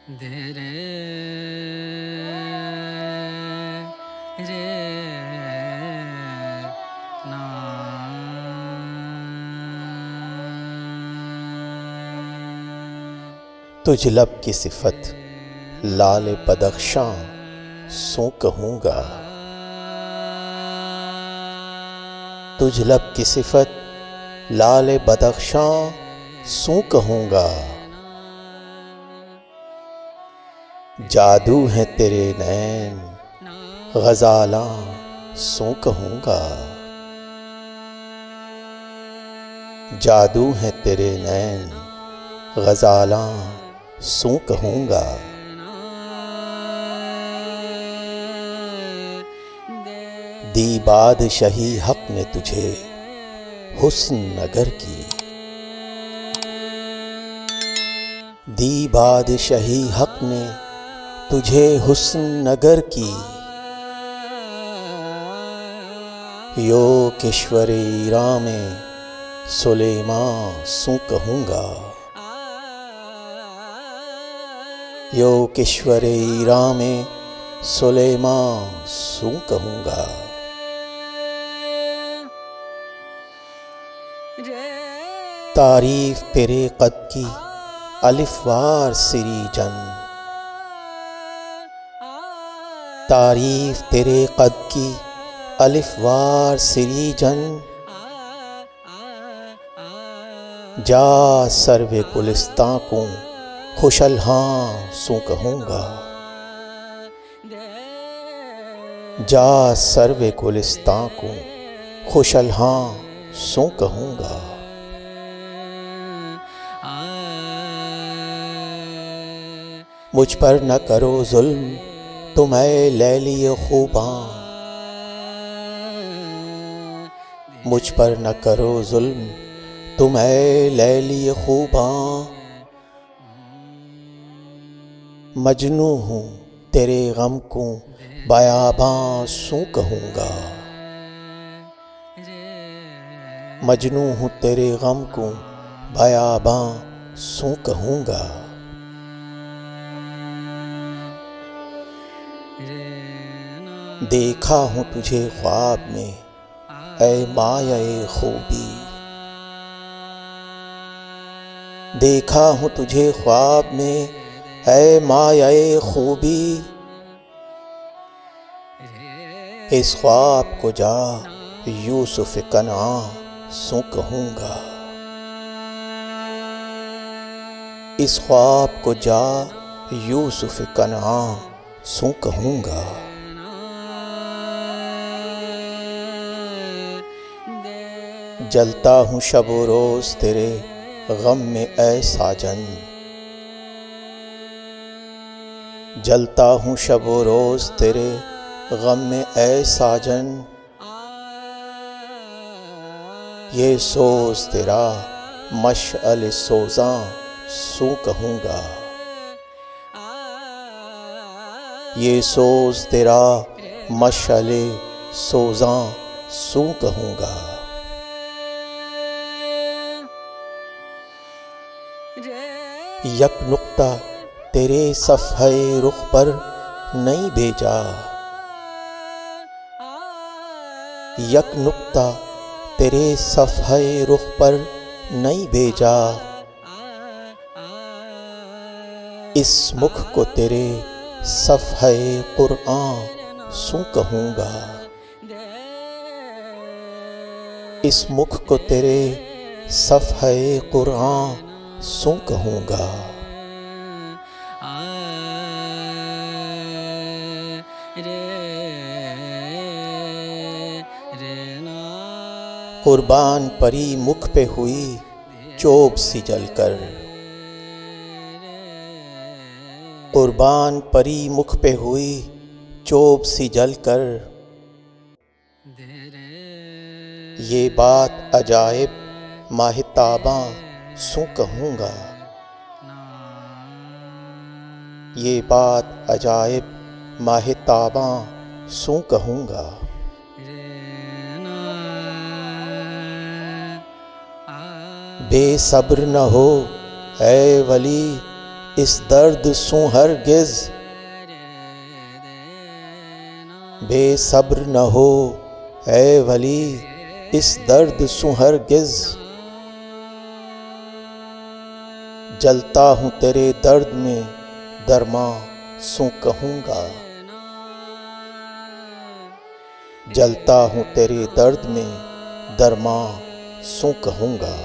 दे रे रे ना। तुझ लब की सिफत लाल बदख्शां सो कहूँगा। तुझ लब की सिफत लाल बदख्शां सो कहूँगा। जादू है तेरे नैन ग़ज़ालां सो कहूँगा। जादू है तेरे नैन ग़ज़ालां सो कहूँगा। दी बादशाही हक़ ने तुझे हुस्न नगर की। दी बादशाही हक़ ने तुझे हुस्न नगर की। यो किश्वर ईरां में सुलेमान सो कहूँगा। यो किश्वर ईरां में सुलेमान सो कहूँगा। तारीफ तेरे कद की अलिफवार सिरी जन। तारीफ तेरे कद की अलिफवार सिरी जन। जा सर्वे गुलिस्तां को खुशलहां सो कहूँगा। जा सर्वे गुलिस्तां को खुशलहां सो कहूँगा। मुझ पर न करो जुल्म तुम ऐ लैली खूबां। मुझ पर न करो जुल्म तुम ऐ लैली खूबां। मजनू हूँ तेरे गम को बयाबां सो कहूँगा। मजनू हूँ तेरे गम को बयाबां सो कहूँगा। देखा हूँ तुझे ख्वाब में ऐ माये खूबी। देखा हूँ तुझे ख्वाब में ऐ माये खूबी। इस ख्वाब को जा यूसुफ कनान सो कहूँगा। इस ख्वाब को जा यूसुफ कनान सो कहूँगा। जलता हूँ शब व रोज़ तेरे गम में ऐ साजन। जलता हूँ शब व रोज़ तेरे गम में ऐ साजन। ये सोज़ तेरा मशअल सोज़ां सो कहूँगा। ये सोज़ तेरा मशअल सोज़ां सो कहूँगा। यक नुक्ता तेरे सफ़हे रुख पर नहीं भेजा। यक नुक्ता तेरे सफ़हे रुख पर नहीं भेजा। इस मुख को तेरे सफ़हे कुरआन सो कहूँगा। इस मुख को तेरे सफ़हे कुरआन सो कहूँगा। कुर्बान परी मुख पे हुई चोब सी जलकर। कुर्बान परी मुख पे हुई चोब सी जलकर। ये बात अजायब माहिताबां सो कहूँगा। ये बात अजायब माहिताबां सो कहूँगा। बेसब्र न हो ऐ वली इस दर्द सू हरगिज़ बेसब्र न हो ऐ वली, इस दर्द सू हरगिज़। जलता हूँ तेरे दर्द में दरमा सू कहूँगा, जलता हूँ तेरे दर्द में दरमा सू कहूँगा।